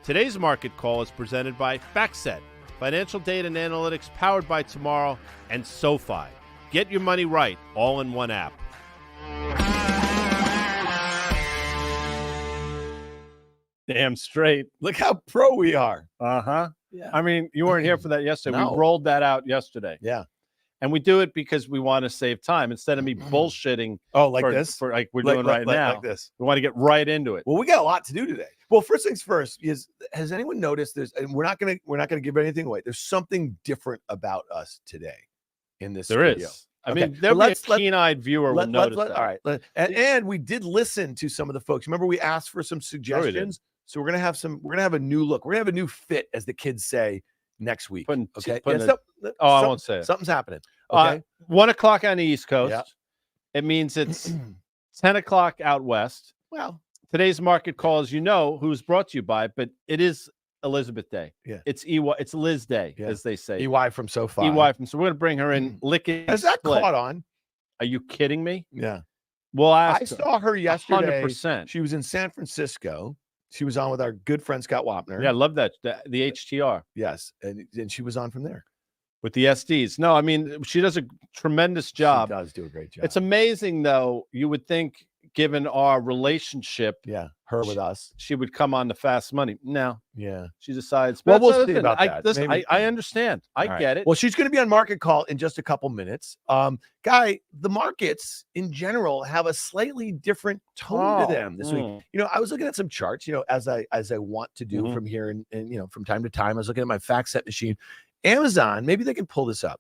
Today's market call is presented by FactSet, financial data and analytics powered by Tomorrow, and SoFi. Get your money right, all in one app. Damn straight. Look how pro we are. Uh-huh. Yeah. I mean, you weren't here for that yesterday. No. We rolled that out yesterday. Yeah. And we do it because we want to save time instead of me bullshitting. Oh, like this? For like we're doing right now. Like this. We want to get right into it. Well, we got a lot to do today. Well, first things first, has anyone noticed there's, and we're not gonna give anything away. There's something different about us today in this There video. is. I mean, there'll be a keen-eyed viewer will notice that. All right. And we did listen to some of the folks. Remember, we asked for some suggestions. So we're gonna have a new look. We're gonna have a new fit, as the kids say, next week. Okay. I won't say it. Something's happening. Okay. 1 o'clock on the East Coast. Yeah. It means it's 10 o'clock out west. Well, today's market call, as you know, who's brought to you by, but it is Elizabeth Day. Yeah. It's Liz Day, as they say. EY from SoFi. So we're going to bring her in. Has that caught on? Are you kidding me? Yeah. Well, I saw her yesterday. 100%. She was in San Francisco. She was on with our good friend Scott Wapner. Yeah, I love that. The HTR. Yes. And she was on from there. With the SDs. No, I mean, she does a tremendous job. She does do a great job. It's amazing, though. You would think, given our relationship, her with us, she would come on the Fast Money. No. Yeah. She decides. Well, we'll see about that. Listen, I understand. I get it. Well, she's going to be on Market Call in just a couple minutes. Guy, the markets in general have a slightly different tone to them this week. You know, I was looking at some charts, as I want to do from here and from time to time. I was looking at my FactSet machine. Amazon, maybe they can pull this up,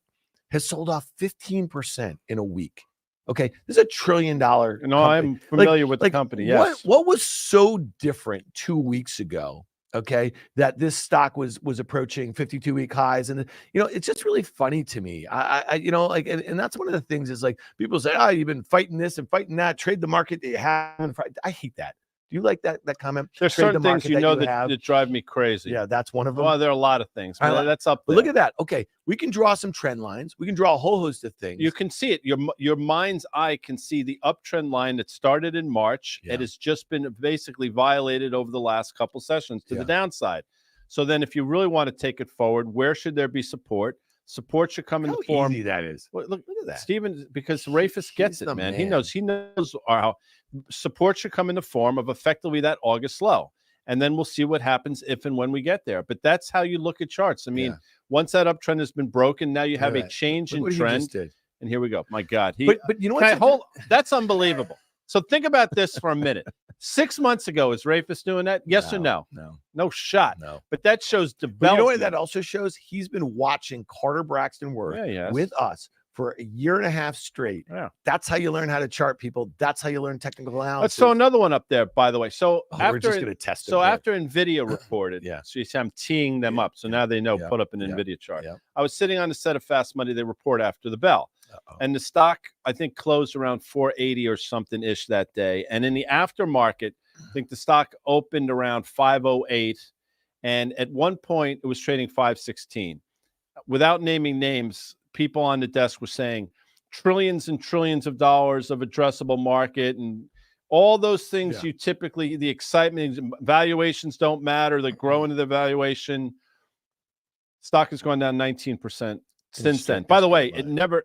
has sold off 15% in a week. Okay, this is $1 trillion. No, I'm familiar with the company. Yes. What was so different 2 weeks ago? Okay, that this stock was approaching 52-week highs, and it's just really funny to me. And that's one of the things is like people say, "Oh, you've been fighting this and fighting that. Trade the market that you have." I hate that. Do you like that comment? There's certain things that drive me crazy. Yeah, that's one of them. Well, there are a lot of things, but that's up there. But look at that. Okay, we can draw some trend lines. We can draw a whole host of things. You can see it. Your mind's eye can see the uptrend line that started in March. It has just been basically violated over the last couple sessions to the downside. So then if you really want to take it forward, where should there be support? Support should come in the form. How easy that is. Look at that, Stephen. Because Rafis gets it, man. He knows how support should come in the form of effectively that August low, and then we'll see what happens if and when we get there. But that's how you look at charts. I mean, once that uptrend has been broken, now you have a change in trend. And here we go. My God, but you know what? That's unbelievable. So think about this for a minute. 6 months ago, is Rafis doing that? Yes or no? No shot. No. But that shows development. But you know what that also shows? He's been watching Carter Braxton work with us for a year and a half straight. Yeah. That's how you learn how to chart people. That's how you learn technical analysis. Let's throw another one up there, by the way. So we're just going to test it. So after NVIDIA reported, so you see I'm teeing them up. So now they know, put up an NVIDIA chart. Yeah. I was sitting on the set of Fast Money. They report after the bell. And the stock, I think, closed around 480 or something-ish that day. And in the aftermarket, I think the stock opened around 508. And at one point, it was trading 516. Without naming names, people on the desk were saying trillions and trillions of dollars of addressable market and all those things you typically, the excitement, valuations don't matter. They grow into the valuation. Stock has gone down 19%. Since then, by the way,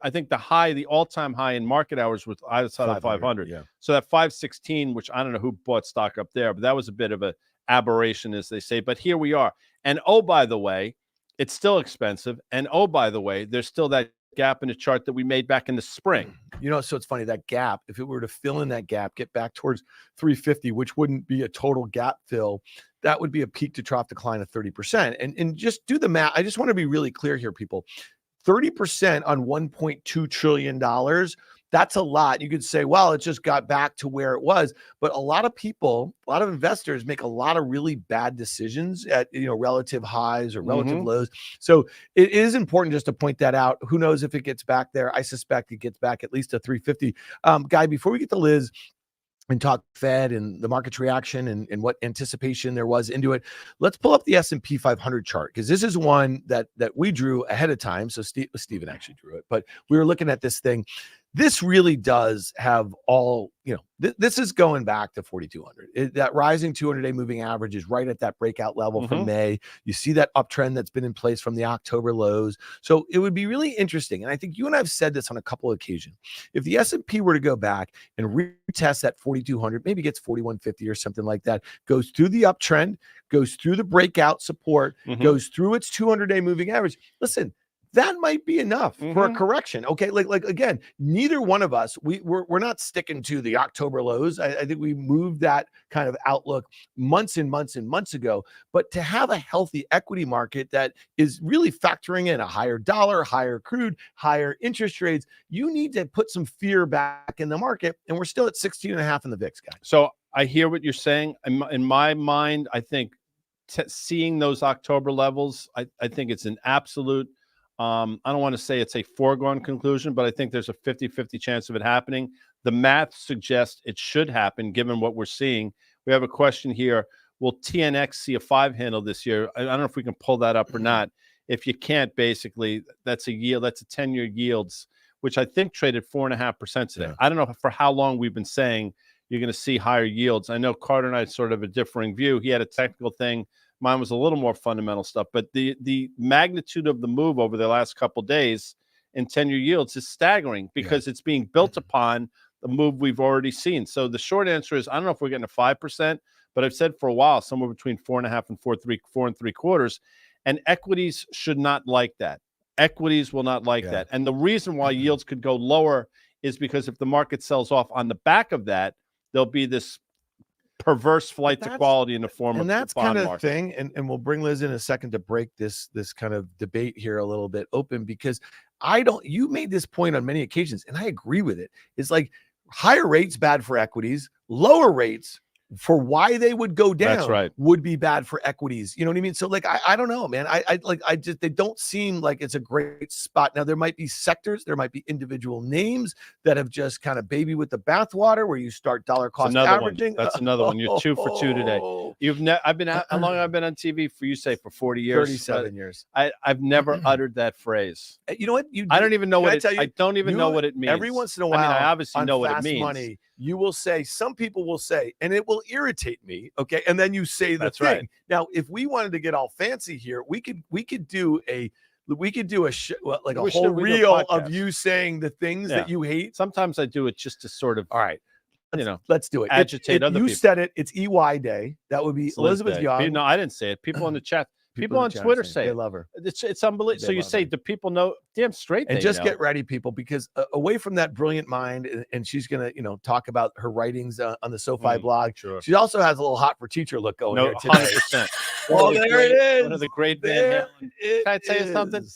I think the all-time high in market hours was outside of 500. Yeah. So that 516, which I don't know who bought stock up there, but that was a bit of an aberration, as they say. But here we are. And oh, by the way, it's still expensive. And oh, by the way, there's still that gap in the chart that we made back in the spring. So it's funny, that gap, if it were to fill in that gap, get back towards 350, which wouldn't be a total gap fill, that would be a peak to trough decline of 30%. And just do the math. I just want to be really clear here, people. 30% on $1.2 trillion. That's a lot. You could say, well, it just got back to where it was. But a lot of people, a lot of investors make a lot of really bad decisions at relative highs or relative lows. So it is important just to point that out. Who knows if it gets back there? I suspect it gets back at least to 350. Guy, before we get to Liz and talk Fed and the market's reaction and what anticipation there was into it, let's pull up the S&P 500 chart, because this is one that we drew ahead of time. So Stephen actually drew it, but we were looking at this thing. this really does have all, this is going back to 4,200. That rising 200-day moving average is right at that breakout level from May. You see that uptrend that's been in place from the October lows. So it would be really interesting. And I think you and I have said this on a couple of occasions. If the S&P were to go back and retest that 4,200, maybe gets 4,150 or something like that, goes through the uptrend, goes through the breakout support, goes through its 200-day moving average. Listen, that might be enough for a correction. Okay. Like again, neither one of us, we're not sticking to the October lows. I think we moved that kind of outlook months and months and months ago. But to have a healthy equity market that is really factoring in a higher dollar, higher crude, higher interest rates, you need to put some fear back in the market. And we're still at 16.5 in the VIX, guys. So I hear what you're saying. In my mind, I think seeing those October levels, I think it's an absolute, I don't want to say it's a foregone conclusion, but I think there's a 50-50 chance of it happening. The math suggests it should happen given what we're seeing. We have a question here. Will TNX see a 5 handle this year? I don't know if we can pull that up or not. If you can't, basically, that's a yield. That's a 10-year yields, which I think traded 4.5% today. Yeah. I don't know for how long we've been saying you're going to see higher yields. I know Carter and I had sort of a differing view. He had a technical thing. Mine was a little more fundamental stuff, but the magnitude of the move over the last couple of days in 10-year yields is staggering because it's being built upon the move we've already seen. So the short answer is I don't know if we're getting a 5%, but I've said for a while somewhere between 4.5 and 4.75. And equities should not like that. Equities will not like that. And the reason why yields could go lower is because if the market sells off on the back of that, there'll be this perverse flight to quality in the form of and that's the bond kind of market. thing. And we'll bring Liz in a second to break this kind of debate here a little bit open, because you made this point on many occasions, and I agree with it. It's like higher rates bad for equities, lower rates for why they would go down. That's right. Would be bad for equities. You know what I mean? So like, I don't know, man. They don't seem like it's a great spot. Now there might be sectors, there might be individual names that have just kind of baby with the bathwater where you start dollar cost averaging. That's another one. You're 2 for 2 today. I've been how long have I been on TV for? You say for 40 years, 37 years. I've never uttered that phrase. You know what? I don't even know what it. I don't even know what it means. Every once in a while, I obviously know what it Fast means. Money, you will say, some people will say, and it will irritate me. Okay. And then you say the thing. Right. Now, if we wanted to get all fancy here, we could do a whole reel of you saying the things that you hate. Sometimes I do it just to sort of, all right, let's do it. Agitate other people. You said it. It's EY Day. That would be Elizabeth Young. No, I didn't say it. People in the chat. People on Twitter say they love her. It's unbelievable. So you say, do people know? Damn straight. And just get ready, people, because away from that brilliant mind, and she's gonna, talk about her writings on the SoFi blog. Sure. She also has a little hot for teacher look going here today. 100%. Well, there it is. One of the great Van Halen. Can I tell you something?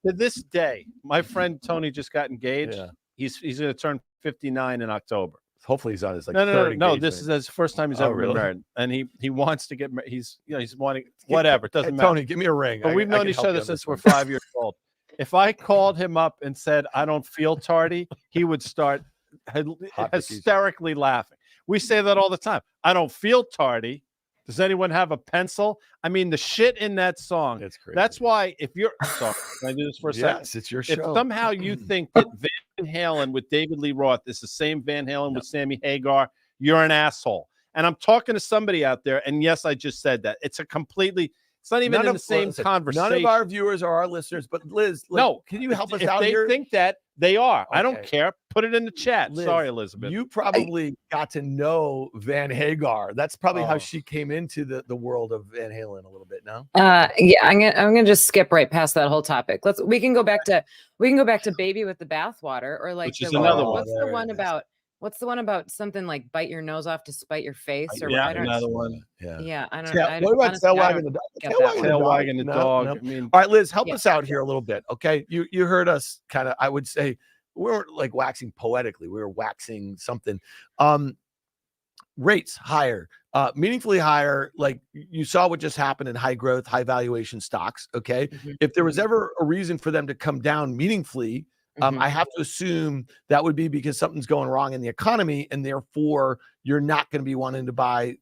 To this day, my friend Tony just got engaged. Yeah. He's going to turn 59 in October. Hopefully he's on his third engagement. This is his first time he's ever been married, and he wants to get married. He's wanting whatever. It doesn't matter. Tony, give me a ring. But we've known each other since we're 5 years old. If I called him up and said I don't feel tardy, he would start hysterically laughing. We say that all the time. I don't feel tardy. Does anyone have a pencil? I mean, the shit in that song. That's crazy. That's why if you're sorry, can I do this for a second? Yes, it's your show. If somehow you think that Van Halen with David Lee Roth is the same Van Halen with Sammy Hagar, you're an asshole. And I'm talking to somebody out there, and yes, I just said that. It's not even in the same conversation. None of our viewers are our listeners, but Liz, can you help us out here? If they think that, they are. Okay. I don't care. Put it in the chat. Liz, sorry, Elizabeth. You probably got to know Van Hagar. That's probably how she came into the world of Van Halen a little bit. No. Yeah, I'm gonna just skip right past that whole topic. We can go back to baby with the bathwater, or like which is another one. What's the one about something like bite your nose off to spite your face? Or another one. Yeah, I don't know. What about tail wagging the dog? Tail wagging the dog. I mean, all right, Liz, help us out here a little bit, okay? You heard us kind of. I would say we weren't like waxing poetically. We were waxing something. Rates higher, meaningfully higher. Like you saw what just happened in high growth, high valuation stocks. Okay, if there was ever a reason for them to come down meaningfully. I have to assume that would be because something's going wrong in the economy, and therefore you're not going to be wanting to buy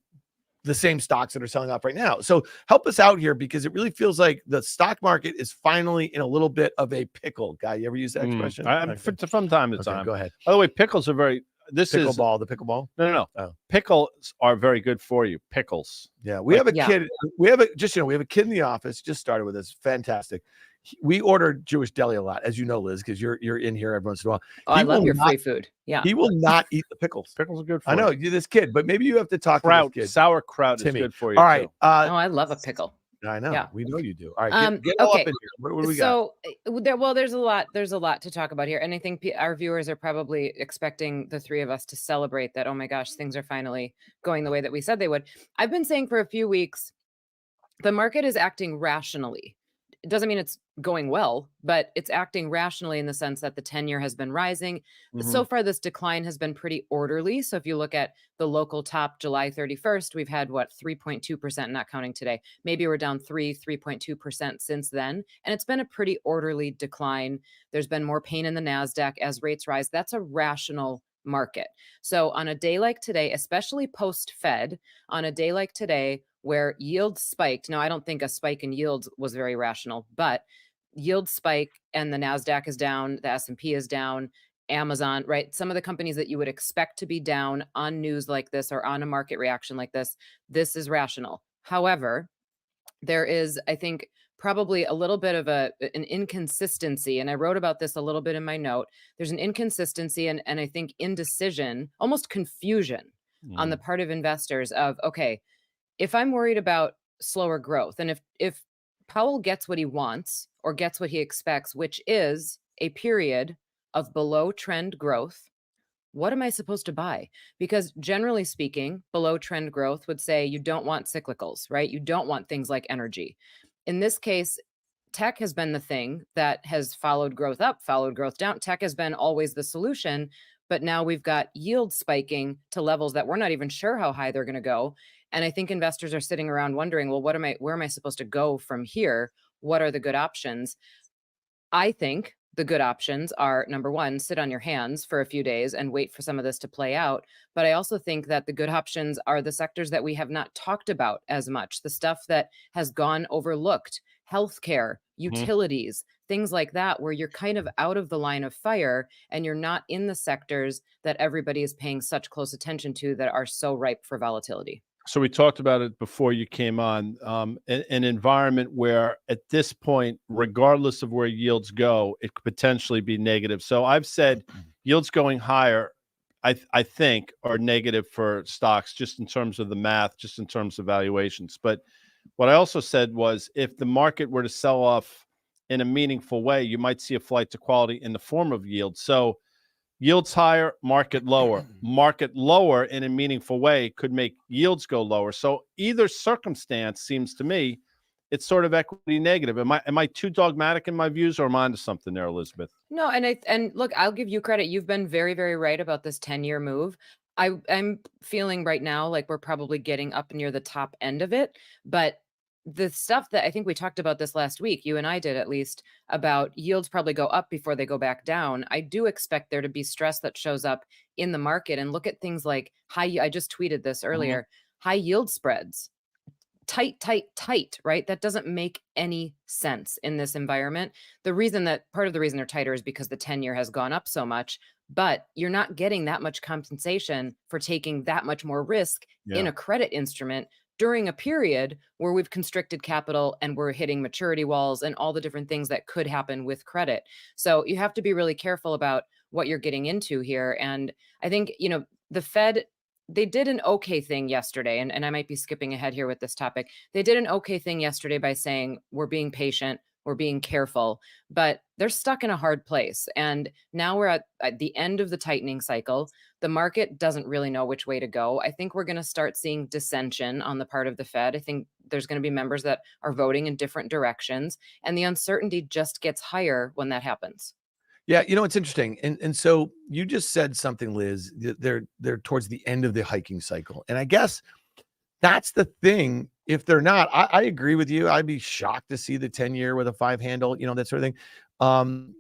the same stocks that are selling off right now. So help us out here, because it really feels like the stock market is finally in a little bit of a pickle. Guy, you ever use that expression? From time to time. Go ahead. By the way, pickles are very. This is Pickleball, the pickleball. no. Oh. Pickles are very good for you. Pickles. Yeah, we have a kid. We have a kid in the office. Just started with us. Fantastic. We order Jewish deli a lot, as you know, Liz, because you're in here every once in a while. Oh, I love your free food. Yeah, he will not eat the pickles. Pickles are good for I know you. you're this kid, but maybe you have to talk to this kid. Sauerkraut Timmy. is good for you. All right. too. oh, I love a pickle. I know. Yeah. We know you do. All right. Get all up in here. What do we got? So there's a lot to talk about here. And I think our viewers are probably expecting the three of us to celebrate that, oh my gosh, things are finally going the way that we said they would. I've been saying for a few weeks, the market is acting rationally. It doesn't mean it's going well, but it's acting rationally in the sense that the 10-year has been rising. So far, this decline has been pretty orderly. So if you look at the local top July 31st, we've had 3.2%, not counting today. Maybe we're down 3.2% since then. And it's been a pretty orderly decline. There's been more pain in the NASDAQ as rates rise. That's a rational market. So on a day like today, especially post-Fed, on a day like today, where yields spiked. Now, I don't think a spike in yields was very rational, but yield spike and the NASDAQ is down, the S&P is down, Amazon, right? Some of the companies that you would expect to be down on news like this or on a market reaction like this is rational. However, there is, I think, probably a little bit of an inconsistency. And I wrote about this a little bit in my note. There's an inconsistency and I think indecision, almost confusion on the part of investors of, okay, if I'm worried about slower growth, and if Powell gets what he wants or gets what he expects, which is a period of below trend growth, what am I supposed to buy? Because generally speaking, below trend growth would say you don't want cyclicals, right? You don't want things like energy. In this case, tech has been the thing that has followed growth up, followed growth down. Tech has been always the solution, but now we've got yield spiking to levels that we're not even sure how high they're going to go. And I think investors are sitting around wondering, well, where am I supposed to go from here? What are the good options? I think the good options are, number one, sit on your hands for a few days and wait for some of this to play out. But I also think that the good options are the sectors that we have not talked about as much, the stuff that has gone overlooked, healthcare, utilities, things like that, where you're kind of out of the line of fire and you're not in the sectors that everybody is paying such close attention to that are so ripe for volatility. So we talked about it before you came on, an environment where at this point, regardless of where yields go, it could potentially be negative. So I've said yields going higher, I think, are negative for stocks just in terms of the math, just in terms of valuations. But what I also said was if the market were to sell off in a meaningful way, you might see a flight to quality in the form of yield. So yields higher, market lower. Market lower in a meaningful way could make yields go lower. So either circumstance seems to me it's sort of equity negative. Am I too dogmatic in my views, or am I onto something there, Elizabeth? No, and look, I'll give you credit. You've been very, very right about this 10-year move. I'm feeling right now like we're probably getting up near the top end of it, but the stuff that I think we talked about this last week, you and I did at least, about yields probably go up before they go back down. I do expect there to be stress that shows up in the market, and look at things like I just tweeted this earlier, high yield spreads, tight, right? That doesn't make any sense in this environment. Part of the reason they're tighter is because the 10-year has gone up so much, but you're not getting that much compensation for taking that much more risk in a credit instrument during a period where we've constricted capital and we're hitting maturity walls and all the different things that could happen with credit. So you have to be really careful about what you're getting into here. And I think, the Fed, they did an okay thing yesterday, and I might be skipping ahead here with this topic. They did an okay thing yesterday by saying, we're being patient, we're being careful, but they're stuck in a hard place. And now we're at the end of the tightening cycle. The market doesn't really know which way to go. I think we're going to start seeing dissension on the part of the Fed. I think there's going to be members that are voting in different directions, and the uncertainty just gets higher when that happens. Yeah, it's interesting. And so you just said something, Liz, they're towards the end of the hiking cycle. And I guess that's the thing. If they're not, I agree with you. I'd be shocked to see the 10-year with a 5 handle, that sort of thing.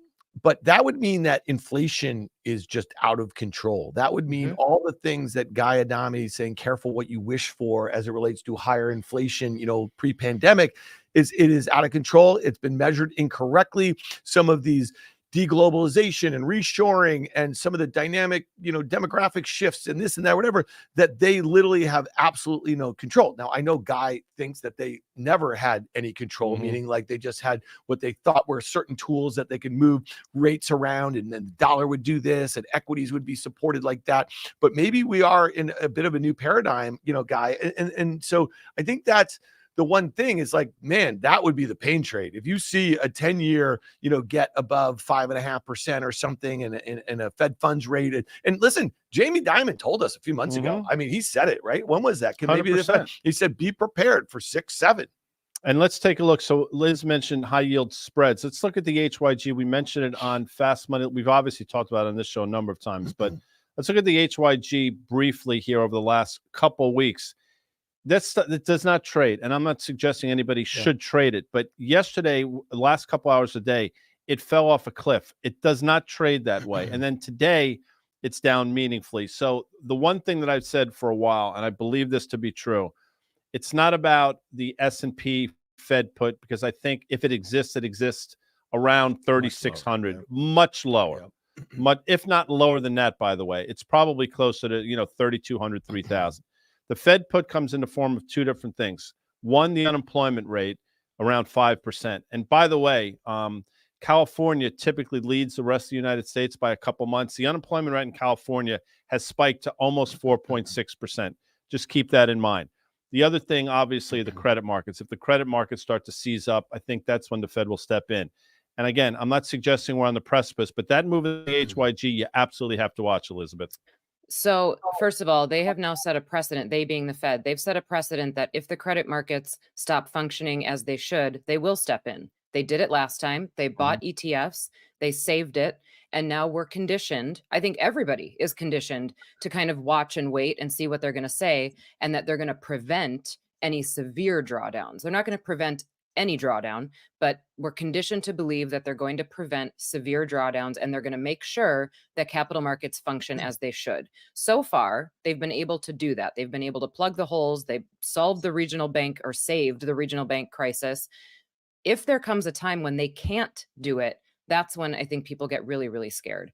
But that would mean that inflation is just out of control. That would mean all the things that Guy Adami is saying, careful what you wish for as it relates to higher inflation, pre-pandemic, it is out of control. It's been measured incorrectly. Some of these deglobalization and reshoring and some of the dynamic, demographic shifts and this and that, whatever, that they literally have absolutely no control. Now, I know Guy thinks that they never had any control, meaning like they just had what they thought were certain tools that they could move rates around, and then the dollar would do this and equities would be supported like that. But maybe we are in a bit of a new paradigm, Guy. And so I think that's the one thing is like, man, that would be the pain trade. If you see a 10-year, get above 5.5% or something and a Fed funds rate. And listen, Jamie Dimon told us a few months ago. I mean, he said it, right? When was that? Maybe he said, be prepared for 6, 7. And let's take a look. So Liz mentioned high yield spreads. Let's look at the HYG. We mentioned it on Fast Money. We've obviously talked about it on this show a number of times, but let's look at the HYG briefly here over the last couple of weeks. That does not trade, and I'm not suggesting anybody should trade it. But yesterday, the last couple hours a day, it fell off a cliff. It does not trade that way. And then today, it's down meaningfully. So the one thing that I've said for a while, and I believe this to be true, it's not about the S&P Fed put, because I think if it exists around 3,600, much lower. If not lower than that, by the way. It's probably closer to 3,200, 3,000. The Fed put comes in the form of two different things. One, the unemployment rate around 5%. And by the way, California typically leads the rest of the United States by a couple months. The unemployment rate in California has spiked to almost 4.6%. Just keep that in mind. The other thing, obviously, the credit markets. If the credit markets start to seize up, I think that's when the Fed will step in. And again, I'm not suggesting we're on the precipice, but that move in the HYG, you absolutely have to watch, Elizabeth. So first of all, they have now set a precedent, they being the Fed, they've set a precedent that if the credit markets stop functioning as they should, they will step in. They did it last time. They bought ETFs, they saved it, and now we're conditioned. I think everybody is conditioned to kind of watch and wait and see what they're going to say, and that they're going to prevent any severe drawdowns. They're not going to prevent any drawdown, but we're conditioned to believe that they're going to prevent severe drawdowns, and they're going to make sure that capital markets function as they should. So far, they've been able to do that. They've been able to plug the holes. They've solved the regional bank, or saved the regional bank crisis. If there comes a time when they can't do it, that's when I think people get really, really scared.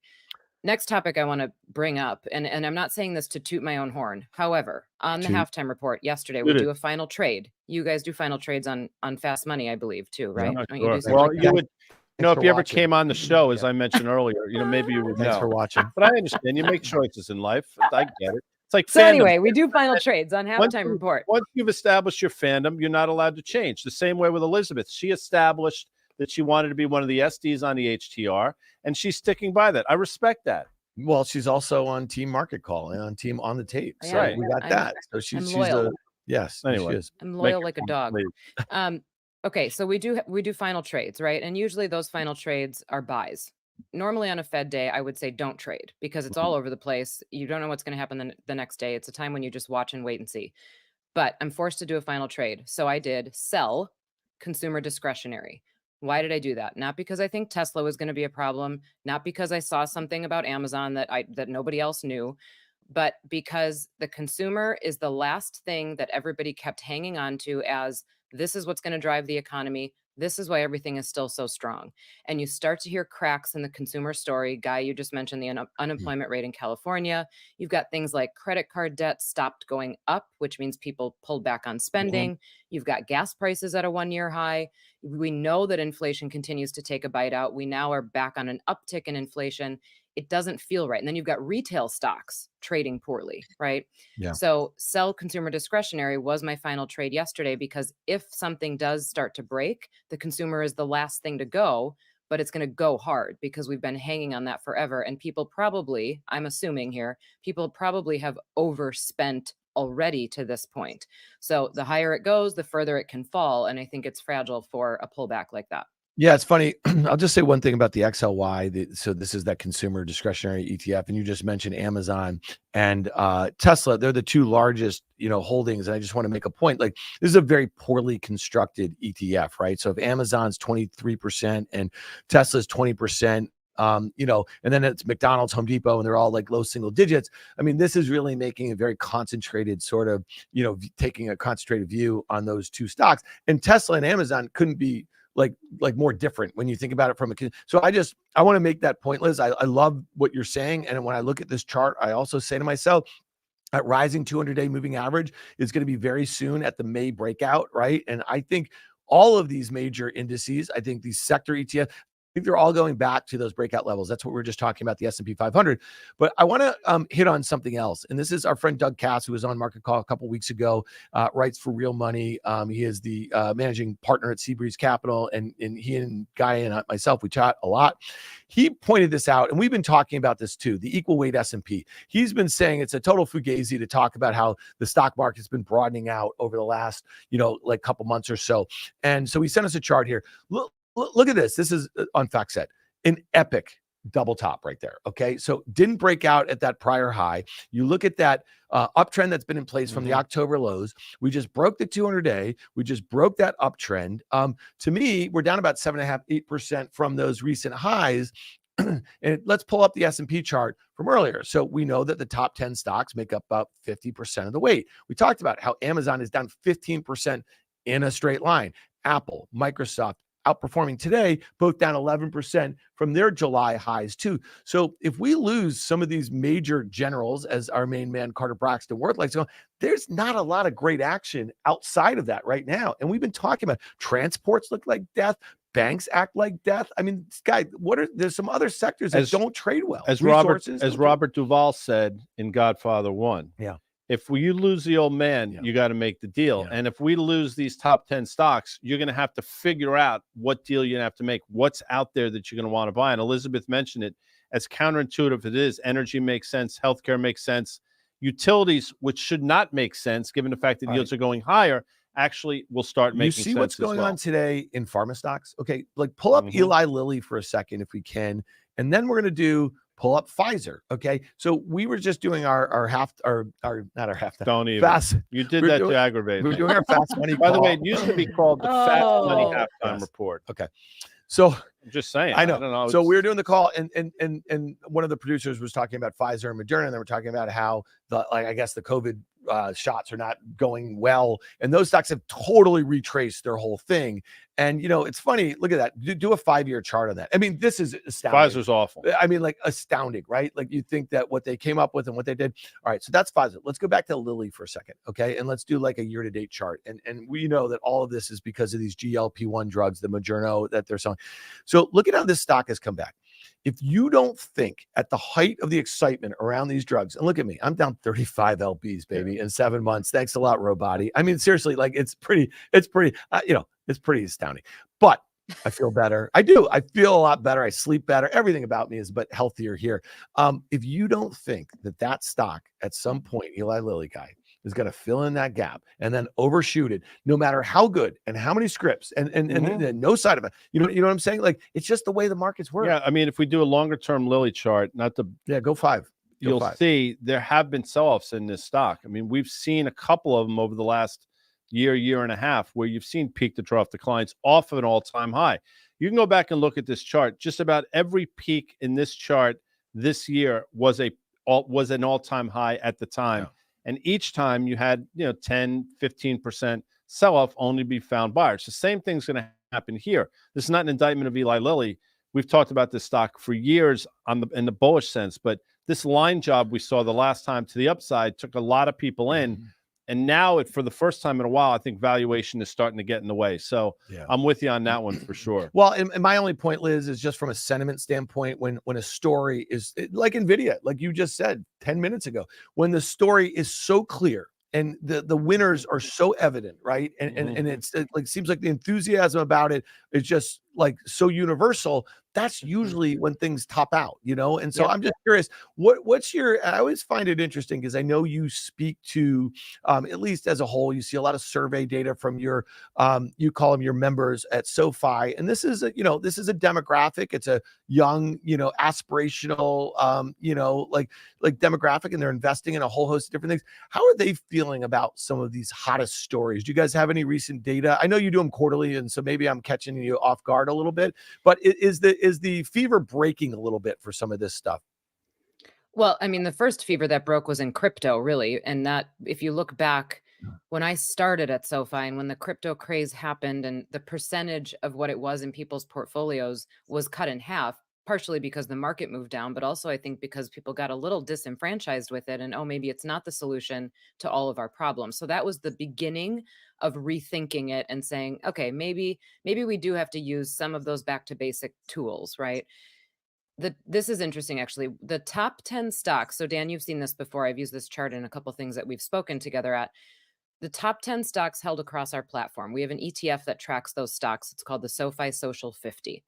Next topic I want to bring up, and I'm not saying this to toot my own horn. However, on the halftime report yesterday, we do a final trade. You guys do final trades on Fast Money, I believe, too, right? Don't you do well, like you would, if you ever watching. came on the show, as I mentioned earlier, maybe you would know. Thanks for watching. But I understand. You make choices in life. I get it. It's like so fandom. anyway, we do final trades on halftime report. Once you've established your fandom, you're not allowed to change. The same way with Elizabeth. She established that she wanted to be one of the SDs on the HTR, and she's sticking by that. I respect that. Well, she's also on Team Market Call and on Team On the Tape. So Yeah, we got that. So she's loyal. Yes. Anyway. She is. I'm loyal like a dog. Okay, so we do final trades, right? And usually those final trades are buys. Normally on a Fed day, I would say don't trade, because it's all over the place. You don't know what's going to happen the next day. It's a time when you just watch and wait and see. But I'm forced to do a final trade. So I did sell consumer discretionary. Why did I do that? Not because I think Tesla was going to be a problem, not because I saw something about Amazon that nobody else knew, but because the consumer is the last thing that everybody kept hanging on to as this is what's going to drive the economy. This is why everything is still so strong. And you start to hear cracks in the consumer story. Guy, you just mentioned the unemployment rate in California. You've got things like credit card debt stopped going up, which means people pulled back on spending. You've got gas prices at a 1-year high. We know that inflation continues to take a bite out. We now are back on an uptick in inflation. It doesn't feel right. And then you've got retail stocks trading poorly, right? Yeah. So sell consumer discretionary was my final trade yesterday, because if something does start to break, the consumer is the last thing to go, but it's going to go hard because we've been hanging on that forever. And people probably, I'm assuming here, people probably have overspent already to this point. So the higher it goes, the further it can fall. And I think it's fragile for a pullback like that. Yeah, it's funny. I'll just say one thing about the XLY. So this is that consumer discretionary ETF, and you just mentioned Amazon and Tesla. They're the two largest, holdings. And I just want to make a point. Like, this is a very poorly constructed ETF, right? So if Amazon's 23% and Tesla's 20%, and then it's McDonald's, Home Depot, and they're all like low single digits. I mean, this is really making a very concentrated sort of, taking a concentrated view on those two stocks. And Tesla and Amazon couldn't be like more different when you think about it from so I want to make that point, Liz. I love what you're saying. And when I look at this chart, I also say to myself, that rising 200-day moving average is going to be very soon at the May breakout, right? And I think all of these major indices, I think these sector ETFs, I think they're all going back to those breakout levels. That's what we were just talking about, the S&P 500. But I want to hit on something else. And this is our friend Doug Cass, who was on Market Call a couple weeks ago, writes for Real Money. He is the managing partner at Seabreeze Capital. And he and Guy and myself, we chat a lot. He pointed this out, and we've been talking about this too, the equal weight S&P. He's been saying it's a total fugazi to talk about how the stock market has been broadening out over the last, couple months or so. And so he sent us a chart here. Look at this. This is on FactSet, an epic double top right there. Okay. So didn't break out at that prior high. You look at that uptrend that's been in place from the October lows. We just broke the 200-day. We just broke that uptrend. To me, we're down about 7.5%, 8% from those recent highs. And let's pull up the S&P chart from earlier. So we know that the top 10 stocks make up about 50% of the weight. We talked about how Amazon is down 15% in a straight line. Apple, Microsoft, outperforming today, both down 11% from their July highs too. So if we lose some of these major generals, as our main man Carter Braxton Worth likes to go, there's not a lot of great action outside of that right now. And we've been talking about transports look like death, banks act like death. I mean, Guy, there's some other sectors that don't trade well. As Robert Duvall said in Godfather 1. Yeah. If you lose the old man, you got to make the deal. Yeah. And if we lose these top 10 stocks, you're going to have to figure out what deal you're going to have to make, what's out there that you're going to want to buy. And Elizabeth mentioned it. As counterintuitive it is, energy makes sense, healthcare makes sense. Utilities, which should not make sense, given the fact that yields are going higher, actually will start making sense. You see what's going on today in pharma stocks? Okay, like pull up Eli Lilly for a second if we can. And then we're going to pull up Pfizer. Okay. So we were just doing our not our half. Don't even. Fast. You did that to aggravate. We're doing our fast money. By the way, it used to be called the Fast Money Halftime Report. Okay. So I'm just saying. I don't know. So we were doing the call and one of the producers was talking about Pfizer and Moderna, and they were talking about how I guess the COVID shots are not going well, and those stocks have totally retraced their whole thing. And it's funny. Look at that. Do a 5-year chart on that. I mean, this is astounding. Pfizer's awful. I mean, like astounding, right? Like you think that what they came up with and what they did. All right, so that's Pfizer. Let's go back to Lilly for a second, okay? And let's do like a year-to-date chart. And we know that all of this is because of these GLP-1 drugs, the Moderna that they're selling. So look at how this stock has come back. If you don't think at the height of the excitement around these drugs, and look at me, I'm down 35 LBs, baby, in 7 months. Thanks a lot, Robody. I mean, seriously, like it's pretty, it's pretty astounding. But I feel better. I do. I feel a lot better. I sleep better. Everything about me is but healthier here. If you don't think that stock at some point, Eli Lilly guy, is going to fill in that gap and then overshoot it, no matter how good and how many scripts and no side effect. You know what I'm saying? Like it's just the way the markets work. Yeah, I mean, if we do a longer term Lilly chart, go 5. You'll see there have been sell-offs in this stock. I mean, we've seen a couple of them over the last year and a half where you've seen peak to trough declines off of an all-time high. You can go back and look at this chart. Just about every peak in this chart this year was an all-time high at the time. Yeah. And each time you had, 10, 15% sell-off only be found buyers. The same thing's going to happen here. This is not an indictment of Eli Lilly. We've talked about this stock for years in the bullish sense, but this line job we saw the last time to the upside took a lot of people in. And now, for the first time in a while, I think valuation is starting to get in the way. So I'm with you on that one for sure. Well, and my only point, Liz, is just from a sentiment standpoint, when a story is like NVIDIA, like you just said 10 minutes ago, when the story is so clear and the winners are so evident, right? And it's like seems like the enthusiasm about it is just like so universal. That's usually when things top out, And so I'm just curious, what's your? I always find it interesting because I know you speak to, at least as a whole, you see a lot of survey data from your, you call them your members at SoFi, and this is a demographic. It's a young, aspirational, like demographic, and they're investing in a whole host of different things. How are they feeling about some of these hottest stories? Do you guys have any recent data? I know you do them quarterly, and so maybe I'm catching you off guard a little bit, but is the is the fever breaking a little bit for some of this stuff? Well, I mean, the first fever that broke was in crypto, really. And that, if you look back when I started at SoFi and when the crypto craze happened and the percentage of what it was in people's portfolios was cut in half, partially because the market moved down, but also I think because people got a little disenfranchised with it and, oh, maybe it's not the solution to all of our problems. So that was the beginning of rethinking it and saying, okay, maybe we do have to use some of those back to basic tools, right? This is interesting, actually. The top 10 stocks. So Dan, you've seen this before. I've used this chart in a couple things that we've spoken together at. The top 10 stocks held across our platform. We have an ETF that tracks those stocks. It's called the SoFi Social 50.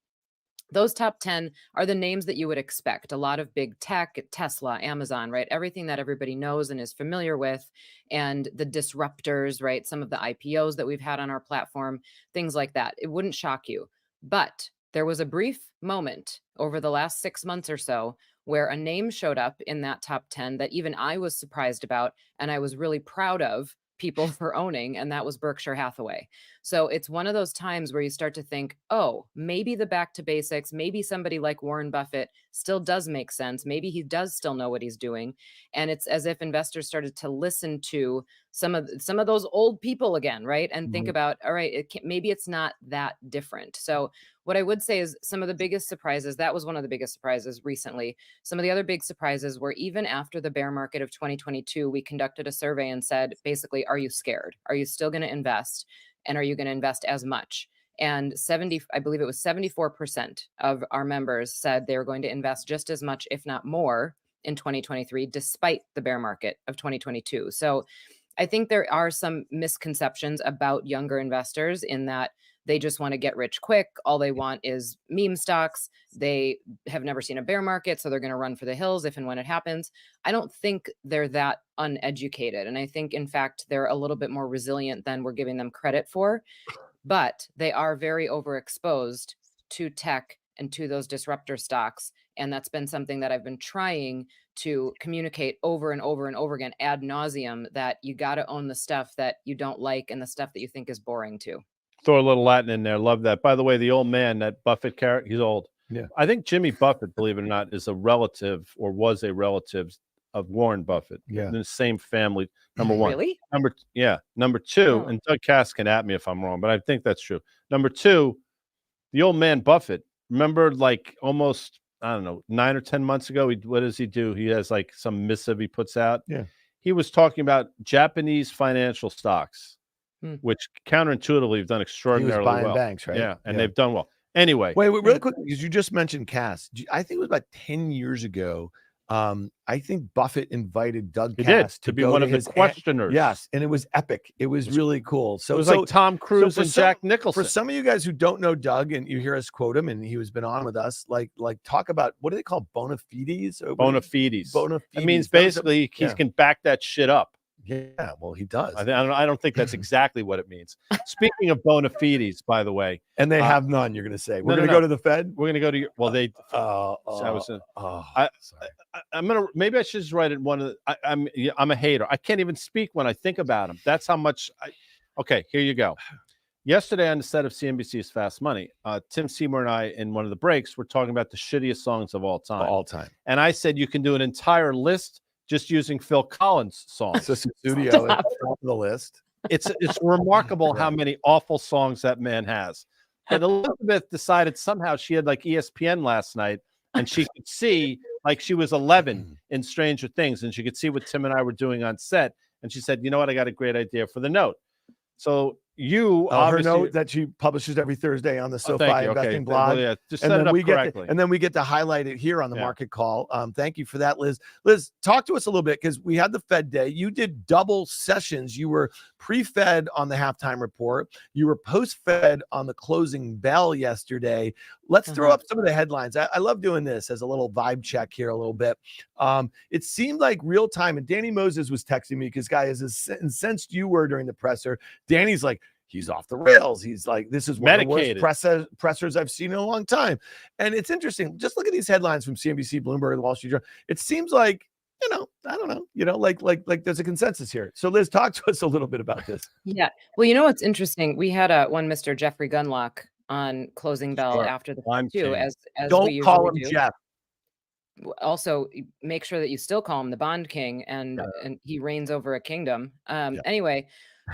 Those top 10 are the names that you would expect. A lot of big tech, Tesla, Amazon, right? Everything that everybody knows and is familiar with, and the disruptors, right? Some of the IPOs that we've had on our platform, things like that. It wouldn't shock you. But there was a brief moment over the last 6 months or so where a name showed up in that top 10 that even I was surprised about, and I was really proud of people for owning, and that was Berkshire Hathaway. So it's one of those times where you start to think, oh, maybe the back to basics, maybe somebody like Warren Buffett still does make sense. Maybe he does still know what he's doing. And it's as if investors started to listen to some of those old people again, right? And think about, all right, maybe it's not that different. So what I would say is some of the biggest surprises, that was one of the biggest surprises recently. Some of the other big surprises were even after the bear market of 2022, we conducted a survey and said, basically, are you scared? Are you still going to invest? And are you going to invest as much? And I believe it was 74% of our members said they were going to invest just as much, if not more, in 2023, despite the bear market of 2022. So I think there are some misconceptions about younger investors in that they just want to get rich quick. All they want is meme stocks. They have never seen a bear market, so they're going to run for the hills if and when it happens. I don't think they're that uneducated. And I think, in fact, they're a little bit more resilient than we're giving them credit for. But they are very overexposed to tech and to those disruptor stocks. And that's been something that I've been trying to communicate over and over and over again ad nauseum, that you got to own the stuff that you don't like and the stuff that you think is boring too. Throw a little Latin in there. Love that. By the way, the old man, that Buffett character, he's old. Yeah. I think Jimmy Buffett, believe it or not, is a relative or was a relative of Warren Buffett. Yeah. In the same family. Number one. Really? Number two, Oh. and Doug Cass can at me if I'm wrong, but I think that's true. Number two, the old man Buffett, remember, like almost, I don't know, 9 or 10 months ago, what does he do? He has like some missive he puts out. Yeah. He was talking about Japanese financial stocks, Hmm. which counterintuitively have done He was extraordinarily buying well. banks, right? Yeah, and they've done well. Anyway, Wait, really quick, because you just mentioned Cass. I think it was about 10 years ago. I think Buffett invited Doug he Cass did to be go one to of the his questioners. Yes, and it was epic. It was really cool. So it was like Tom Cruise for and some- Jack Nicholson. For some of you guys who don't know Doug and you hear us quote him, and he was been on with us, like talk about, what do they call bona fides? Bona fides. Bona It means fides. basically he yeah. can back that shit up. Yeah, well, he does. I don't think that's exactly what it means. Speaking of bona fides, by the way, And they have none, you're going to say. We're no, going to no. go to the Fed? we're going to go to your, well, they. I'm gonna, maybe I should just write it one of the, I'm a hater. I can't even speak when I think about him. That's how much. Okay, here you go. Yesterday on the set of CNBC's Fast Money, Tim Seymour and I, in one of the breaks, were talking about the shittiest songs of all time. All time. And I said you can do an entire list just using Phil Collins songs. So studio at the top of the list. It's remarkable how many awful songs that man has. And Elizabeth decided somehow she had like ESPN last night, and she could see, like, she was 11 in Stranger Things, and she could see what Tim and I were doing on set. And she said, "You know what? I got a great idea for the note." So you Her obviously, note that she publishes every Thursday on the SoFi thank you. Investing Okay. blog. Well, yeah, just And set it then up we get correctly. and then we get to highlight it here on the Yeah. market call. Thank you for that, Liz. Liz, talk to us a little bit, because we had the Fed day. You did double sessions. You were pre-Fed on the halftime report. You were post-Fed on the closing bell yesterday. Let's throw up some of the headlines. I love doing this as a little vibe check here a little bit. It seemed like real time, and Danny Moses was texting me, because, guys, as incensed you were during the presser, Danny's like, he's off the rails. He's like, this is one of the worst pressers I've seen in a long time. And it's interesting. Just look at these headlines from CNBC, Bloomberg, the Wall Street Journal. It seems like, I don't know, like there's a consensus here. So Liz, talk to us a little bit about this. Yeah. Well, you know what's interesting? We had one Mr. Jeffrey Gunlock on closing bell after the I'm too, king. as we Don't call usually him do. Jeff. Also, make sure that you still call him the Bond King, and he reigns over a kingdom. Anyway,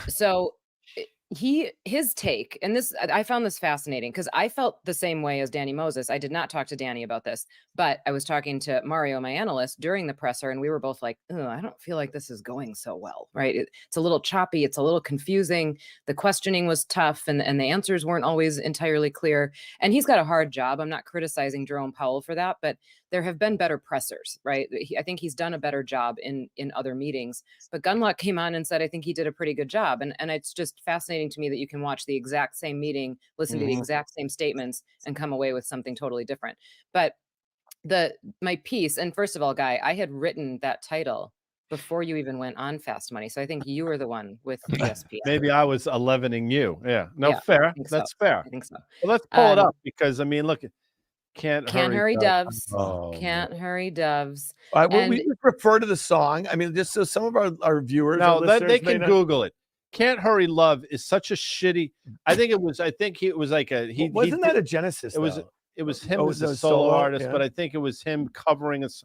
so his take, and this I found this fascinating because I felt the same way as Danny Moses. I did not talk to Danny about this, but I was talking to Mario, my analyst, during the presser, and we were both like, "Oh, I don't feel like this is going so well, right? It's a little choppy, it's a little confusing. The questioning was tough, and the answers weren't always entirely clear." And he's got a hard job. I'm not criticizing Jerome Powell for that, but there have been better pressers, right? I think he's done a better job in other meetings. But Gunlock came on and said, I think he did a pretty good job. And it's just fascinating to me that you can watch the exact same meeting, listen to the exact same statements, and come away with something totally different. But my piece, and first of all, Guy, I had written that title before you even went on Fast Money. So I think you were the one with ESPN. Maybe I was 11ing you. Yeah. No, Yeah, fair. I think That's so. fair. I think so. Well, let's pull it up because, I mean, look, can't hurry doves. Oh, Can't hurry doves. All right, well, And- we just refer to the song. I mean, just so some of our viewers, No, our listeners they may can not- Google it. Can't Hurry Love is such a shitty. I think it was like a he. Wasn't that a Genesis? It was. though? It was him Oh, as a no, solo solo, artist, yeah. but I think it was him covering us.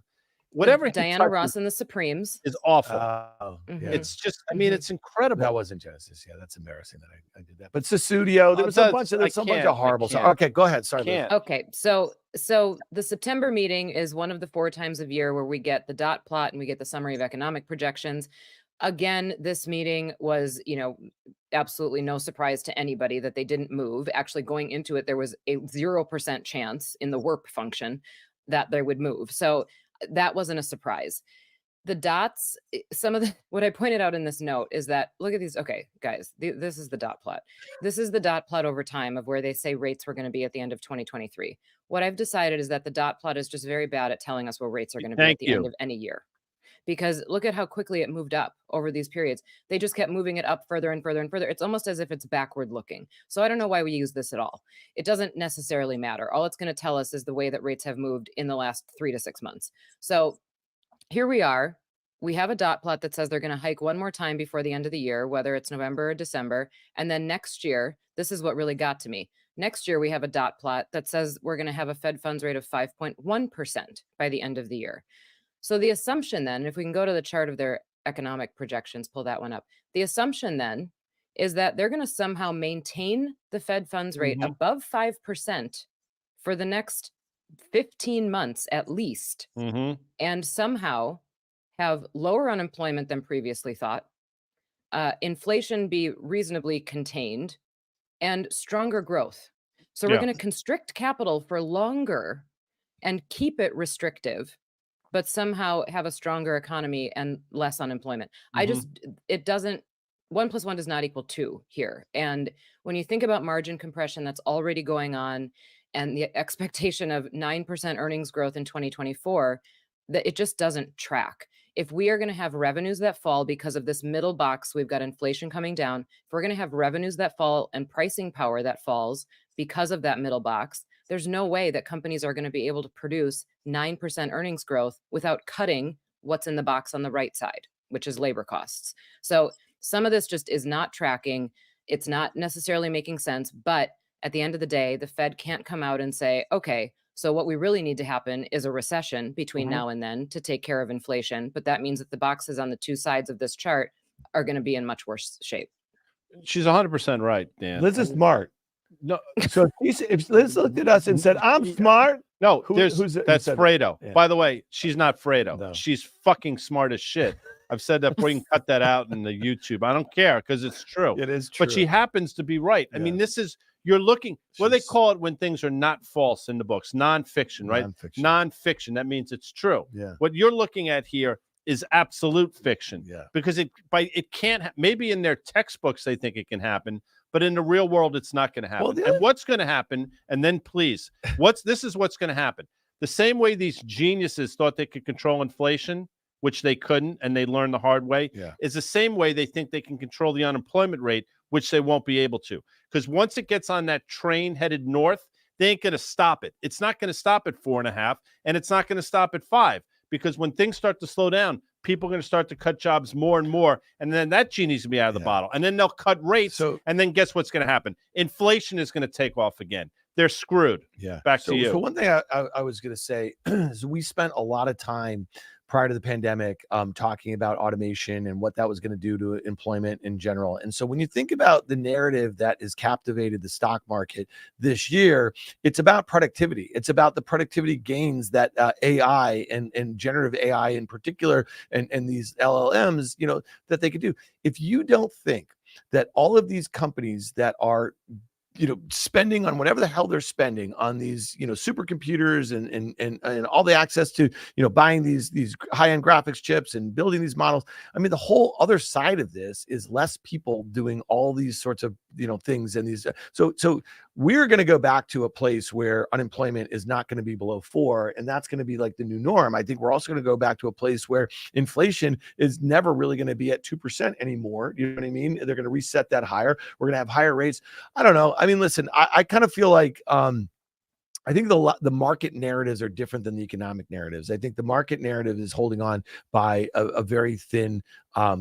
Whatever he Diana touches Ross and the Supremes. is awful. Mhm. Yeah. It's just. I mean, it's incredible. That wasn't Genesis. Yeah, that's embarrassing that I did that. But Sussudio, there was a bunch of horrible songs. Okay, go ahead. Sorry. Liz. Can't. Okay, so the September meeting is one of the 4 times of year where we get the dot plot and we get the summary of economic projections. Again, this meeting was, absolutely no surprise to anybody that they didn't move. Actually, going into it, there was a 0% chance in the WERP function that they would move. So that wasn't a surprise. The dots, some of what I pointed out in this note is that, look at these. Okay, guys, this is the dot plot. This is the dot plot over time of where they say rates were going to be at the end of 2023. What I've decided is that the dot plot is just very bad at telling us where rates are going to be at the end of any year. Because look at how quickly it moved up over these periods. They just kept moving it up further and further and further. It's almost as if it's backward looking. So I don't know why we use this at all. It doesn't necessarily matter. All it's going to tell us is the way that rates have moved in the last 3 to 6 months. So here we are. We have a dot plot that says they're going to hike one more time before the end of the year, whether it's November or December. And then next year, this is what really got to me. Next year, we have a dot plot that says we're going to have a Fed funds rate of 5.1% by the end of the year. So the assumption then, if we can go to the chart of their economic projections, pull that one up. The assumption then is that they're going to somehow maintain the Fed funds rate above 5% for the next 15 months at least, and somehow have lower unemployment than previously thought, inflation be reasonably contained, and stronger growth. So we're going to constrict capital for longer and keep it restrictive, but somehow have a stronger economy and less unemployment. It doesn't, 1 + 1 does not equal 2 here. And when you think about margin compression that's already going on and the expectation of 9% earnings growth in 2024, that it just doesn't track. If we are going to have revenues that fall because of this middle box, we've got inflation coming down. If we're going to have revenues that fall and pricing power that falls because of that middle box, there's no way that companies are going to be able to produce 9% earnings growth without cutting what's in the box on the right side, which is labor costs. So some of this just is not tracking. It's not necessarily making sense. But at the end of the day, the Fed can't come out and say, okay, so what we really need to happen is a recession between now and then to take care of inflation. But that means that the boxes on the 2 sides of this chart are going to be in much worse shape. She's 100% right, Dan. Liz is smart. No, So if Liz looked at us and said, "I'm smart," no, who's that's said Fredo. Yeah. By the way, she's not Fredo. No. She's fucking smart as shit. I've said that before. You can cut that out in the YouTube. I don't care because it's true. it is true. But she happens to be right. I mean, this is, you're looking, what do they call it when things are not false in the books? Nonfiction, right? Nonfiction. That means it's true. Yeah. What you're looking at here is absolute fiction. Yeah. Because it can't, maybe in their textbooks they think it can happen, but in the real world, it's not going to happen. Well, and what's going to happen, and then please, this is what's going to happen. The same way these geniuses thought they could control inflation, which they couldn't, and they learned the hard way, is the same way they think they can control the unemployment rate, which they won't be able to. Because once it gets on that train headed north, they ain't going to stop it. It's not going to stop at 4.5, and it's not going to stop at 5. Because when things start to slow down, people are going to start to cut jobs more and more. And then that genie's going to be out of the bottle. And then they'll cut rates. And then guess what's going to happen? Inflation is going to take off again. They're screwed. Yeah. Back to you. So one thing I was going to say is we spent a lot of time prior to the pandemic talking about automation and what that was going to do to employment in general. And so when you think about the narrative that has captivated the stock market this year, it's about productivity. It's about the productivity gains that AI and generative AI in particular and these LLMs, that they could do. If you don't think that all of these companies that are spending on whatever the hell they're spending on these, supercomputers and all the access to, buying these high-end graphics chips and building these models. I mean, the whole other side of this is less people doing all these sorts of, things. And these, so we're going to go back to a place where unemployment is not going to be below 4. And that's going to be like the new norm. I think we're also going to go back to a place where inflation is never really going to be at 2% anymore. You know what I mean? They're going to reset that higher. We're going to have higher rates. I don't know. I mean, listen, I kind of feel like I think the market narratives are different than the economic narratives. I think the market narrative is holding on by a very thin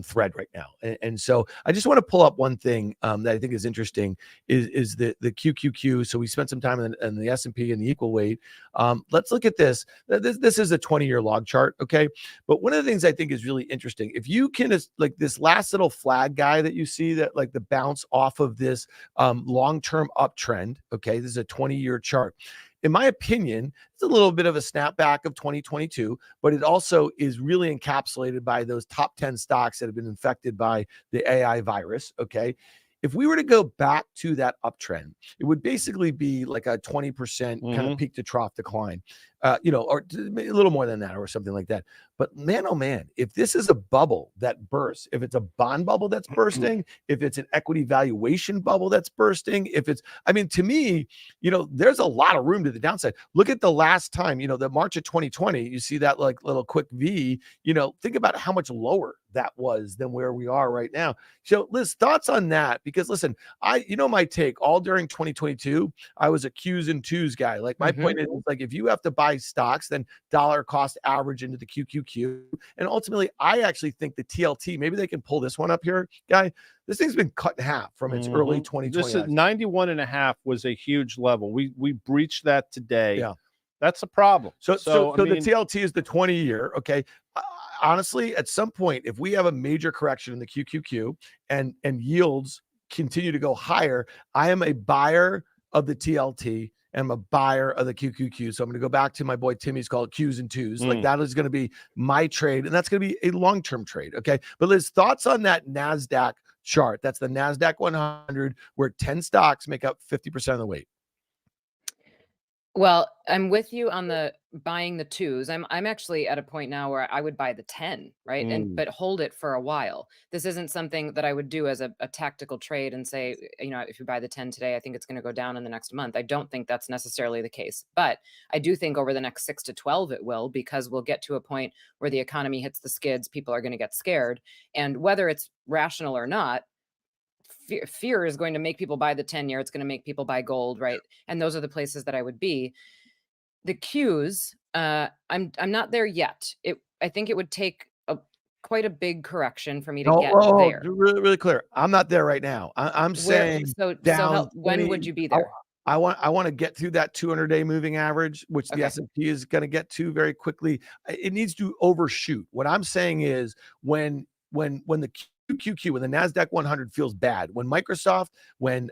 thread right now. And so I just want to pull up one thing that I think is interesting is the QQQ. So we spent some time in the S&P and the equal weight. Let's look at this. This is a 20-year log chart, okay? But one of the things I think is really interesting, if you can, like this last little flag guy that you see that like the bounce off of this long-term uptrend, okay? This is a 20-year chart. In my opinion, it's a little bit of a snapback of 2022, but it also is really encapsulated by those top 10 stocks that have been infected by the AI virus, okay? If we were to go back to that uptrend, it would basically be like a 20% kind of peak to trough decline, or a little more than that or something like that. But man, oh man, if this is a bubble that bursts, if it's a bond bubble that's bursting, if it's an equity valuation bubble that's bursting, to me, there's a lot of room to the downside. Look at the last time, the March of 2020, you see that like little quick V, think about how much lower that was than where we are right now. So Liz, thoughts on that? Because listen, my take all during 2022, I was a Qs and twos guy. Like my point is like, if you have to buy stocks, then dollar cost average into the QQQ. And ultimately, I actually think the TLT, maybe they can pull this one up here, guy. This thing's been cut in half from its early 2020. This is 91.5 was a huge level. We breached that today. Yeah. That's a problem. So the TLT is the 20-year, okay? Honestly, at some point, if we have a major correction in the QQQ and yields continue to go higher, I am a buyer of the TLT and I'm a buyer of the QQQ. So I'm going to go back to my boy Timmy's called Qs and twos. Like that is going to be my trade, and that's going to be a long-term trade, okay? But Liz, thoughts on that NASDAQ chart? That's the NASDAQ 100, where 10 stocks make up 50% of the weight. Well, I'm with you on the buying the twos. I'm actually at a point now where I would buy the 10, right? But hold it for a while. This isn't something that I would do as a tactical trade and say, if you buy the 10 today, I think it's going to go down in the next month. I don't think that's necessarily the case, but I do think over the next 6 to 12 it will, because we'll get to a point where the economy hits the skids, people are going to get scared, and whether it's rational or not, fear is going to make people buy the 10-year. It's going to make people buy gold, right? And those are the places that I would be. The Qs, I'm not there yet. I think it would take quite a big correction for me to get there. Really, really clear. I'm not there right now. I'm saying when would you be there? I want to get through that 200-day moving average, which the S&P is going to get to very quickly. It needs to overshoot. What I'm saying is when the QQQ, when the NASDAQ 100 feels bad, when Microsoft, when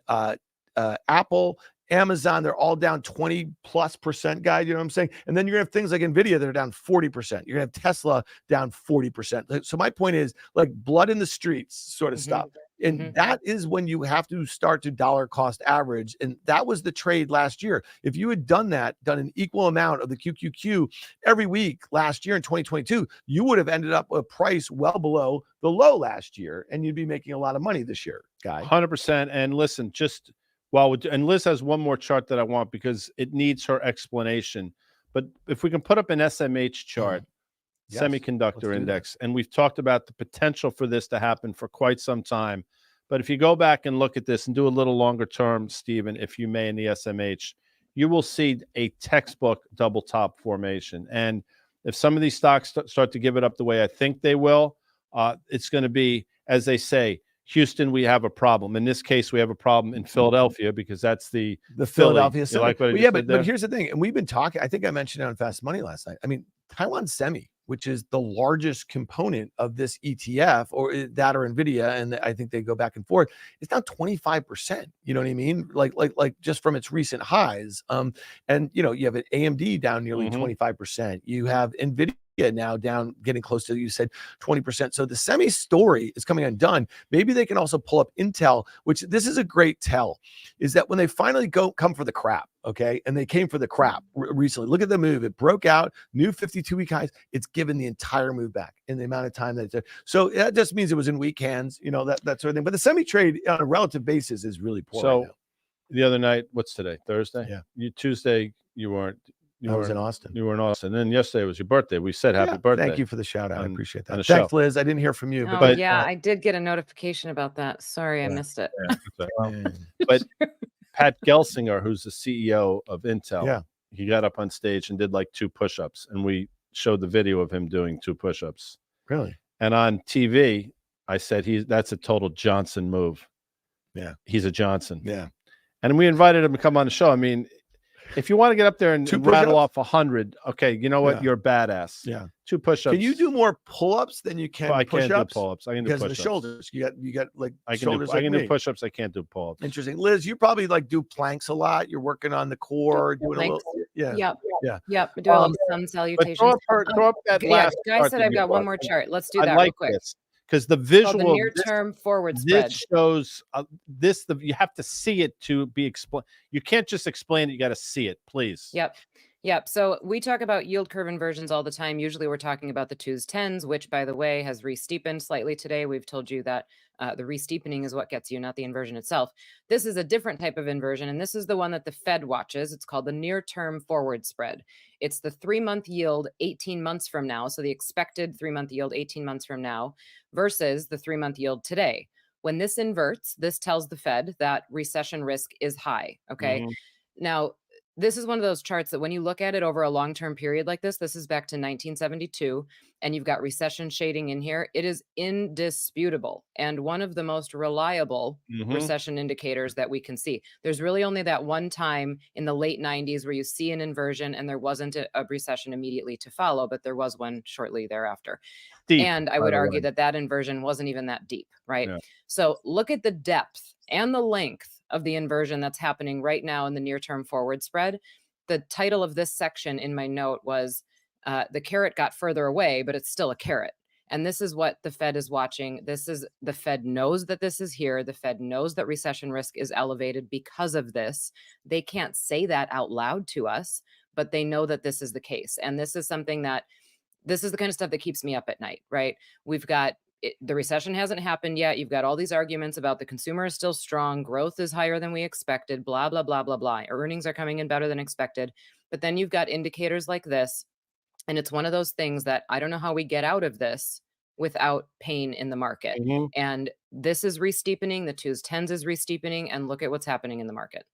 Apple, Amazon, they're all down 20+%, guy, you know what I'm saying? And then you're gonna have things like Nvidia that are down 40%. You're gonna have Tesla down 40%. So my point is like blood in the streets sort of stuff. And that is when you have to start to dollar cost average. And that was the trade last year. If you had done an equal amount of the QQQ every week last year in 2022, you would have ended up with a price well below the low last year, and you'd be making a lot of money this year, guy. 100%. And listen, and Liz has one more chart that I want because it needs her explanation. But if we can put up an SMH chart, semiconductor index, and we've talked about the potential for this to happen for quite some time. But if you go back and look at this and do a little longer term, Stephen, if you may, in the SMH, you will see a textbook double top formation. And If some of these stocks start to give it up the way I think they will, it's going to be, as they say, Houston, we have a problem. In this case, we have a problem in Philadelphia because that's the Philadelphia. You like what I just yeah, said but here's the thing, and we've been talking. I think I mentioned it on Fast Money last night. I mean, Taiwan Semi, which is the largest component of this ETF, or that or Nvidia, and I think they go back and forth. It's down 25%. You know what I mean? Like just from its recent highs. And you have an AMD down nearly 25%. You have Nvidia now down, getting close to, you said, 20%. So the semi story is coming undone. Maybe they can also pull up Intel, which this is a great tell, is that when they finally come for the crap, okay, and they came for the crap recently. Look at the move. It broke out, new 52-week highs. It's given the entire move back in the amount of time that it took. So that just means it was in weak hands, that sort of thing. But the semi trade on a relative basis is really poor. So right now. The other night, what's today? Thursday? Yeah. Tuesday, you weren't. I was in Austin. You were in Austin. And then yesterday was your birthday. We said happy birthday. Thank you for the shout out. I appreciate that. On the Thanks, show. Liz. I didn't hear from you. But I did get a notification about that. Sorry, I missed it. But Pat Gelsinger, who's the CEO of Intel, he got up on stage and did like 2 push-ups. And we showed the video of him doing 2 push-ups. Really? And on TV, I said, that's a total Johnson move. Yeah. He's a Johnson. Yeah. And we invited him to come on the show. I mean, if you want to get up there and rattle off 100, okay, you know what? You're a badass. Yeah. 2 push-ups. Can you do more pull-ups than you can push-ups? I can't do pull-ups. I can do push-ups. Because of the shoulders. You got like I can shoulders. I can do push-ups. I can't do pull-ups. Interesting. Liz, you probably like do planks a lot. You're working on the core, doing a little. Yeah. Yep. Do a little sun salutations. Throw up that last guys said I've got one more chart. Let's do that real quick. Because the visual, the near-term forward spread. This shows you have to see it to be explained. You can't just explain it. You got to see it, please. Yep. So we talk about yield curve inversions all the time. Usually we're talking about the 2s, 10s, which, by the way, has re-steepened slightly today. We've told you that the re-steepening is what gets you, not the inversion itself. This is a different type of inversion, and this is the one that the Fed watches. It's called the near-term forward spread. It's the 3-month yield 18 months from now, so the expected 3-month yield 18 months from now versus the 3-month yield today. When this inverts, this tells the Fed that recession risk is high, okay? Now, this is one of those charts that when you look at it over a long-term period like this is back to 1972, and you've got recession shading in here. It is indisputable and one of the most reliable recession indicators that we can see. There's really only that one time in the late 90s where you see an inversion and there wasn't a recession immediately to follow, but there was one shortly thereafter. Deep, and I would argue that inversion wasn't even that deep, right? Yeah. So look at the depth and the length of the inversion that's happening right now in the near-term forward spread. The title of this section in my note was the carrot got further away, but it's still a carrot. And this is what the Fed is watching. The Fed knows that this is here. The Fed knows that recession risk is elevated because of this. They can't say that out loud to us, but they know that this is the case. And this is something this is the kind of stuff that keeps me up at night, right? We've got the recession hasn't happened yet. You've got all these arguments about the consumer is still strong. Growth is higher than we expected, blah, blah, blah, blah, blah. Earnings are coming in better than expected. But then you've got indicators like this. And it's one of those things that I don't know how we get out of this without pain in the market. And this is re-steepening. The 2s, 10s is re-steepening. And look at what's happening in the market.